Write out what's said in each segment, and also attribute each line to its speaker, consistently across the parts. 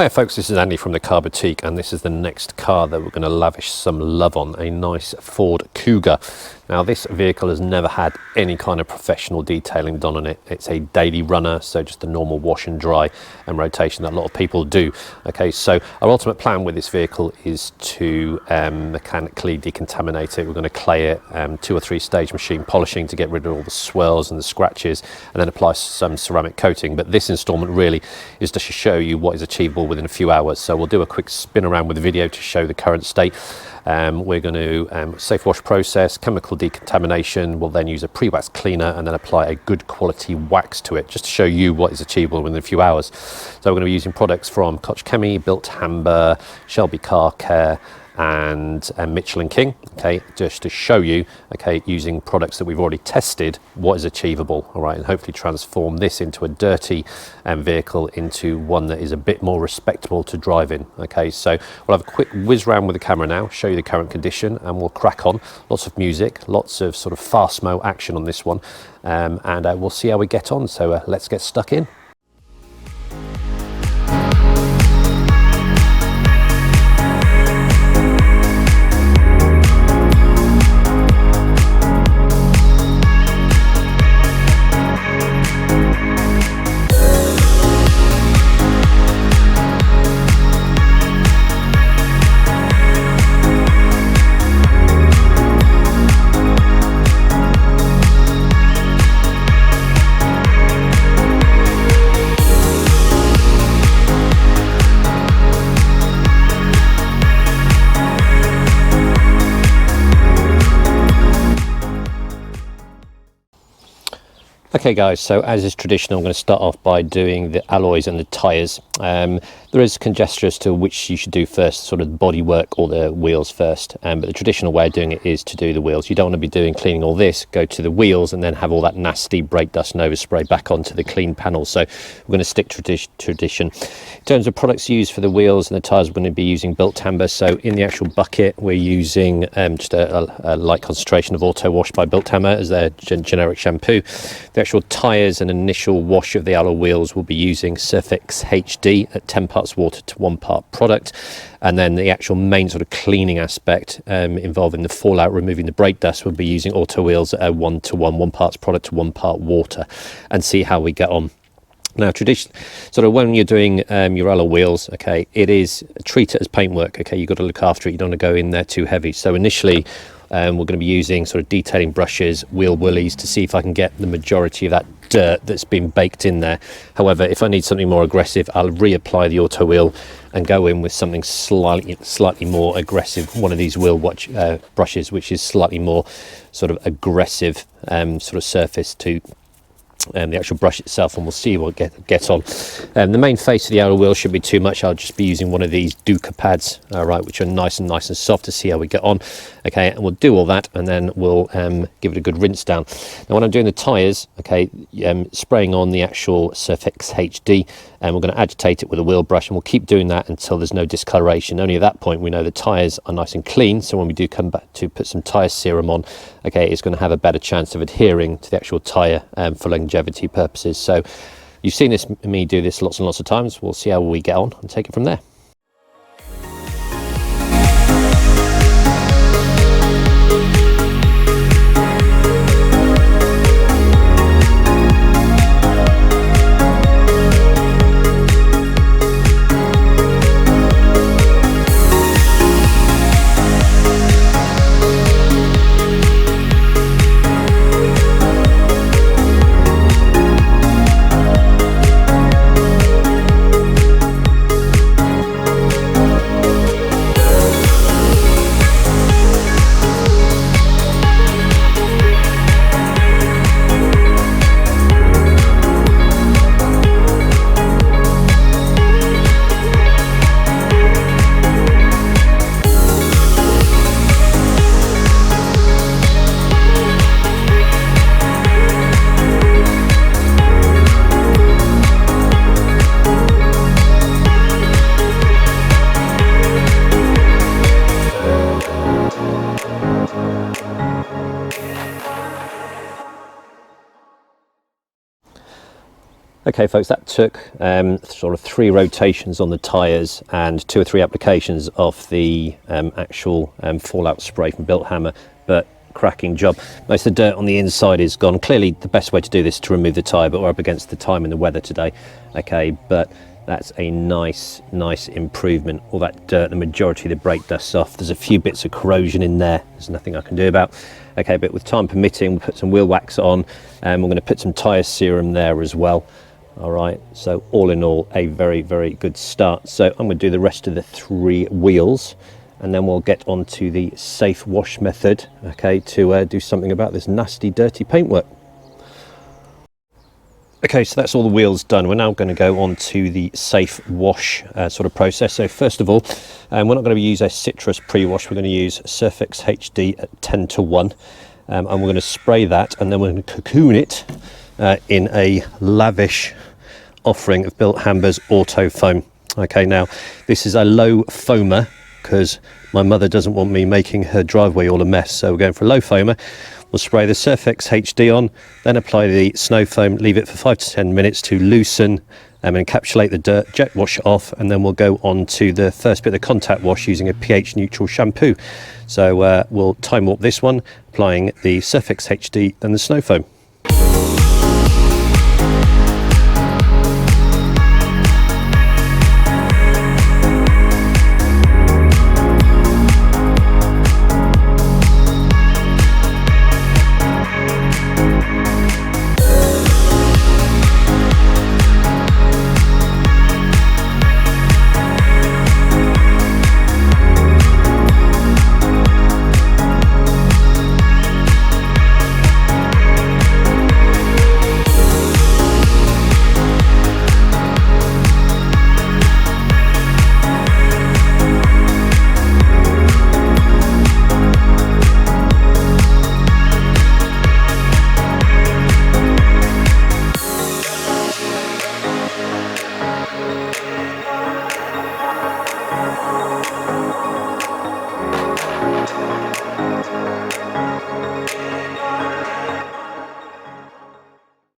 Speaker 1: Hi folks, this is Andy from the Car Boutique, and this is the next car that we're going to lavish some love on, a nice Ford Kuga. Now this vehicle has never had any kind of professional detailing done on it. It's a daily runner, so just a normal wash and dry and rotation that a lot of people do. Okay, so our ultimate plan with this vehicle is to mechanically decontaminate it. We're going to clay it, 2 or 3 stage machine polishing to get rid of all the swirls and the scratches, and then apply some ceramic coating. But this installment really is just to show you what is achievable within a few hours. So we'll do a quick spin around with the video to show the current state. We're going to safe wash process, chemical decontamination. We'll then use a pre-wax cleaner and then apply a good quality wax to it, just to show you what is achievable within a few hours. So we're going to be using products from Koch Chemie, Bilt Hamber, Shelby Car Care, and Mitchell & King, okay, just to show you, okay, using products that we've already tested, what is achievable, all right, and hopefully transform this into a dirty vehicle into one that is a bit more respectable to drive in. Okay, so we'll have a quick whiz round with the camera now, show you the current condition, and we'll crack on. Lots of music, lots of sort of fast mo action on this one, and we'll see how we get on. So let's get stuck in. Okay guys, so as is traditional, I'm going to start off by doing the alloys and the tyres. There is conjecture as to which you should do first, sort of body work or the wheels first, but the traditional way of doing it is to do the wheels. You don't want to be cleaning all this, go to the wheels and then have all that nasty brake dust and overspray back onto the clean panel. So we're going to stick to tradition. In terms of products used for the wheels and the tyres, we're going to be using Bilt Hamber. So in the actual bucket, we're using just a light concentration of Auto Wash by Bilt Hamber as their generic shampoo. The actual tyres and initial wash of the alloy wheels will be using Surfix HD at 10 parts water to 1 part product, and then the actual main sort of cleaning aspect involving the fallout, removing the brake dust, will be using Auto Wheels at 1:1, 1 parts product to 1 part water, and see how we get on. Now, traditionally, sort of when you're doing your alloy wheels, okay, it is treat it as paintwork. Okay, you've got to look after it. You don't want to go in there too heavy. So initially, we're going to be using sort of detailing brushes, wheel willies, to see if I can get the majority of that dirt that's been baked in there. However, if I need something more aggressive, I'll reapply the auto wheel and go in with something slightly more aggressive, one of these wheel watch brushes, which is slightly more sort of aggressive sort of surface to the actual brush itself, and we'll see what get on. The main face of the alloy wheel shouldn't be too much. I'll just be using one of these Duca pads, right, which are nice and soft, to see how we get on. Okay, and we'll do all that, and then we'll give it a good rinse down. Now, when I'm doing the tyres, okay, spraying on the actual Surfix HD, and we're going to agitate it with a wheel brush, and we'll keep doing that until there's no discoloration. Only at that point we know the tyres are nice and clean, so when we do come back to put some tyre serum on, okay, it's going to have a better chance of adhering to the actual tyre for longevity purposes. So you've seen me do this lots and lots of times. We'll see how we get on and take it from there. Okay folks, that took sort of 3 rotations on the tyres and 2 or 3 applications of the actual fallout spray from Bilt Hamber, but cracking job. Most of the dirt on the inside is gone. Clearly the best way to do this is to remove the tyre, but we're up against the time and the weather today. Okay, but that's a nice improvement. All that dirt, the majority of the brake dust's off. There's a few bits of corrosion in there, there's nothing I can do about. Okay, but with time permitting, we'll put some wheel wax on, and we're going to put some tyre serum there as well. All right, so all in all, a very good start. So I'm going to do the rest of the 3 wheels, and then we'll get on to the safe wash method, okay, to do something about this nasty dirty paintwork. Okay, so that's all the wheels done. We're now going to go on to the safe wash sort of process. So first of all, we're not going to use a citrus pre-wash. We're going to use Surfex HD at 10:1, and we're going to spray that, and then we're going to cocoon it in a lavish offering of Bilt Hamber's Auto Foam. Okay, now this is a low foamer because my mother doesn't want me making her driveway all a mess, so we're going for a low foamer. We'll spray the Surfex HD on, then apply the snow foam, leave it for 5 to 10 minutes to loosen and encapsulate the dirt, jet wash off, and then we'll go on to the first bit of contact wash using a pH neutral shampoo. So we'll time warp this one, applying the Surfex HD and the snow foam.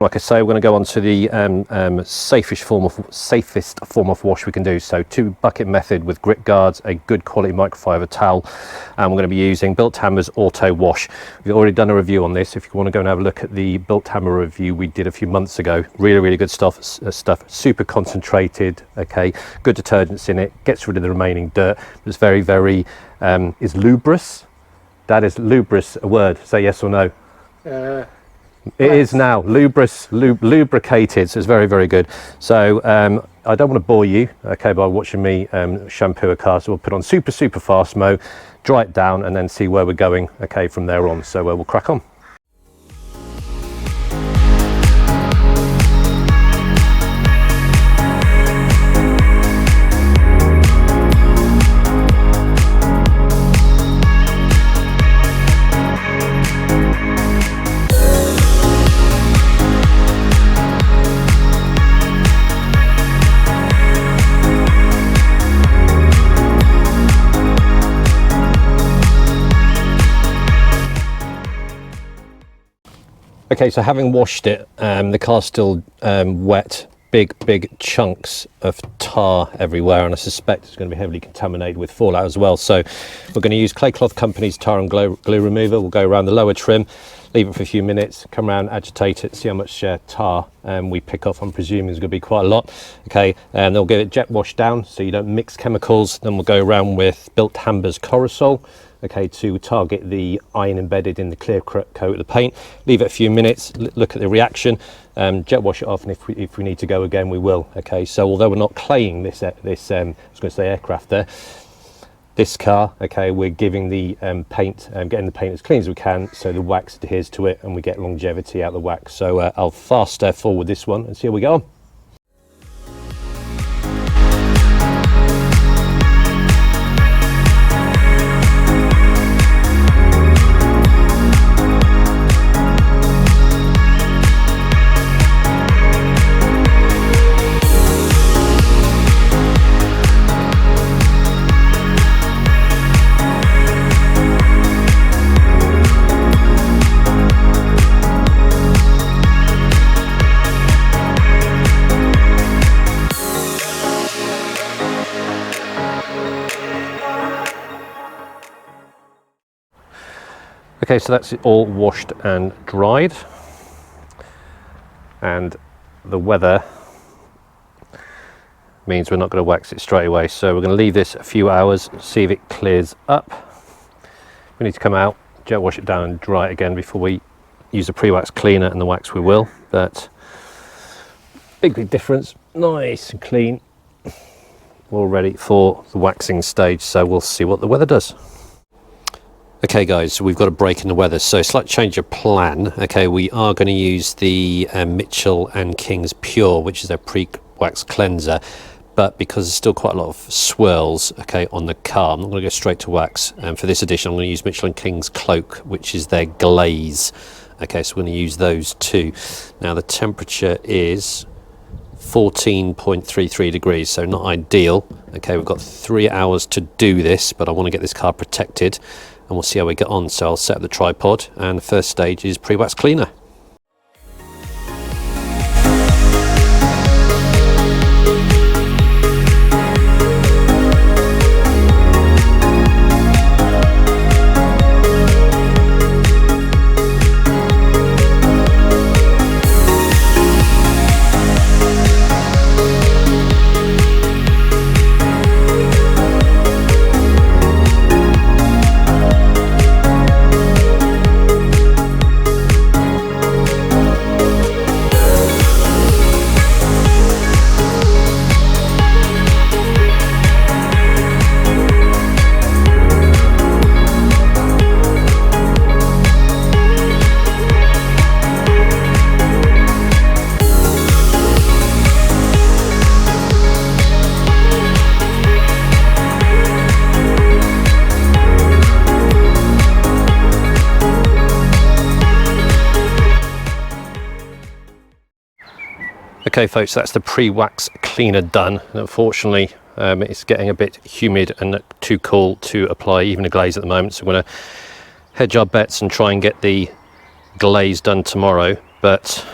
Speaker 1: Like I say, we're going to go on to the safest form of wash we can do. So 2 bucket method with grit guards, a good quality microfiber towel, and we're going to be using Bilt Hamber's Auto Wash. We've already done a review on this. If you want to go and have a look at the Bilt Hamber review we did a few months ago, really good stuff, super concentrated. Okay, good detergents in it, gets rid of the remaining dirt. It's very is lubrous. Dad, is lubrous a word? Say yes or no. It is now lubricated, so it's very good. So I don't want to bore you, okay, by watching me shampoo a car. So we'll put on super fast mode, dry it down, and then see where we're going, okay, from there on. So we'll crack on. Okay, so having washed it, the car's still wet, big chunks of tar everywhere, and I suspect it's going to be heavily contaminated with fallout as well. So we're going to use Clay Cloth Company's tar and glue remover. We'll go around the lower trim, leave it for a few minutes, come around, agitate it, see how much tar we pick off. I'm presuming there's going to be quite a lot. Okay, and they'll get it jet washed down so you don't mix chemicals. Then we'll go around with Bilt Hamber's Corosol, okay, to target the iron embedded in the clear coat of the paint. Leave it a few minutes, look at the reaction, jet wash it off, and if we need to go again, we will. Okay, so although we're not claying this I was going to say aircraft there, this car, okay, we're giving the paint, getting the paint as clean as we can so the wax adheres to it and we get longevity out of the wax. So I'll fast forward this one and see how we go on. Okay, so that's it all washed and dried, and the weather means we're not going to wax it straight away, so we're going to leave this a few hours, see if it clears up. We need to come out, jet wash it down and dry it again before we use the pre-wax cleaner, and the wax we will, but big difference, nice and clean, all ready for the waxing stage, so we'll see what the weather does. Okay guys, so we've got a break in the weather, so slight change of plan. Okay, we are going to use the Mitchell & King's Pure, which is their pre-wax cleanser, but because there's still quite a lot of swirls, okay, on the car, I'm not going to go straight to wax. And for this edition, I'm going to use Mitchell & King's Cloak, which is their glaze. Okay, so we're going to use those two. Now the temperature is 14.33 degrees, so not ideal. Okay, we've got 3 hours to do this, but I want to get this car protected, and we'll see how we get on. So I'll set up the tripod, and the first stage is pre-wax cleaner. Okay folks, that's the pre-wax cleaner done, and unfortunately it's getting a bit humid and too cool to apply even a glaze at the moment, so we're going to hedge our bets and try and get the glaze done tomorrow. But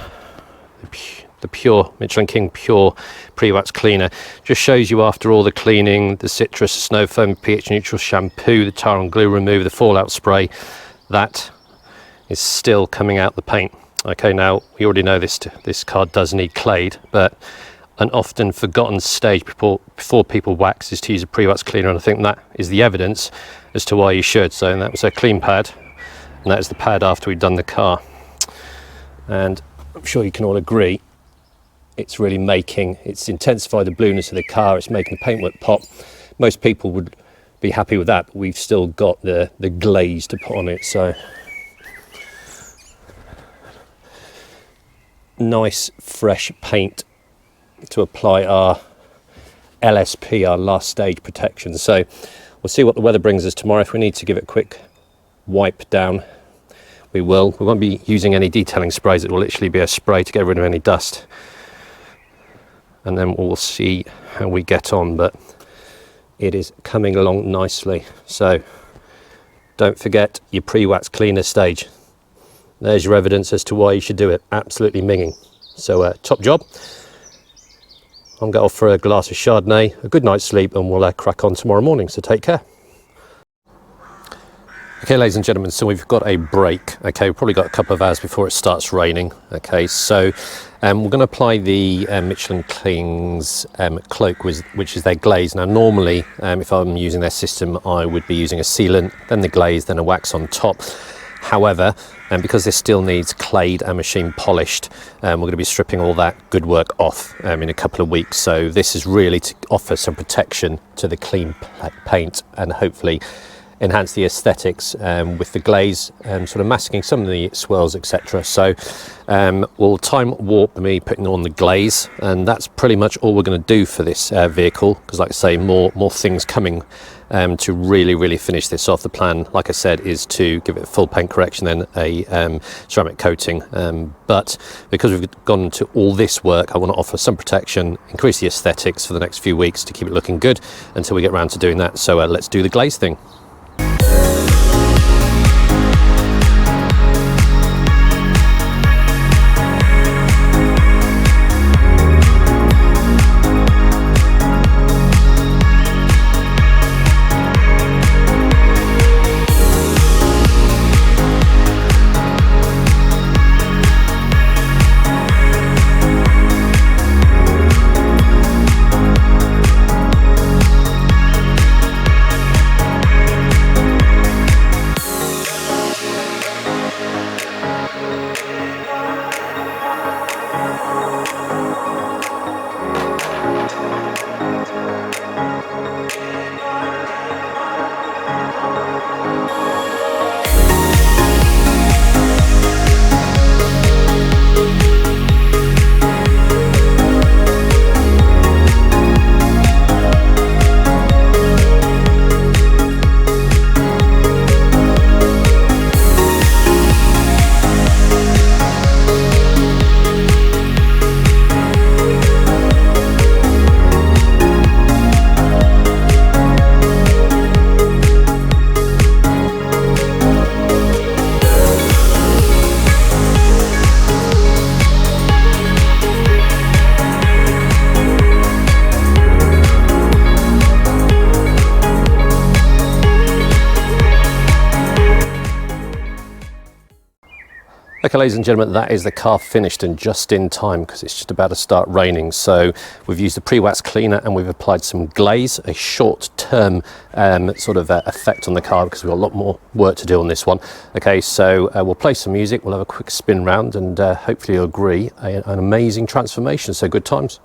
Speaker 1: the Pure Mitchell & King Pure pre-wax cleaner just shows you, after all the cleaning, the citrus, the snow foam, pH neutral shampoo, the tar and glue remover, the fallout spray, that is still coming out the paint. Okay, now we already know this car does need clayed, but an often forgotten stage before people wax is to use a pre-wax cleaner, and I think that is the evidence as to why you should. So that was a clean pad, and that is the pad after we've done the car, and I'm sure you can all agree it's intensified the blueness of the car, it's making the paintwork pop. Most people would be happy with that, but we've still got the glaze to put on it. So nice fresh paint to apply our LSP, our last stage protection. So we'll see what the weather brings us tomorrow. If we need to give it a quick wipe down, we will. We won't be using any detailing sprays, it will literally be a spray to get rid of any dust, and then we'll see how we get on. But it is coming along nicely, so don't forget your pre-wax cleaner stage. There's your evidence as to why you should do it. Absolutely minging. So top job. I'll go off for a glass of Chardonnay, a good night's sleep, and we'll crack on tomorrow morning. So take care. Okay, ladies and gentlemen, so we've got a break. Okay, we've probably got a couple of hours before it starts raining. Okay, so we're going to apply the Mitchell & King's Cloak, which is their glaze. Now, normally, if I'm using their system, I would be using a sealant, then the glaze, then a wax on top. However, because this still needs clayed and machine polished, we're going to be stripping all that good work off in a couple of weeks. So this is really to offer some protection to the clean paint and hopefully enhance the aesthetics with the glaze, sort of masking some of the swirls, etc. So we'll time warp me putting on the glaze, and that's pretty much all we're going to do for this vehicle, because like I say, more things coming to really finish this off. The plan, like I said, is to give it a full paint correction, then a ceramic coating, but because we've gone to all this work, I want to offer some protection, increase the aesthetics for the next few weeks to keep it looking good until we get around to doing that. So let's do the glaze thing. Okay, ladies and gentlemen, that is the car finished, and just in time because it's just about to start raining. So we've used a pre-wax cleaner and we've applied some glaze, a short-term sort of effect on the car because we've got a lot more work to do on this one. Okay, so we'll play some music, we'll have a quick spin round, and hopefully you'll agree, an amazing transformation. So good times.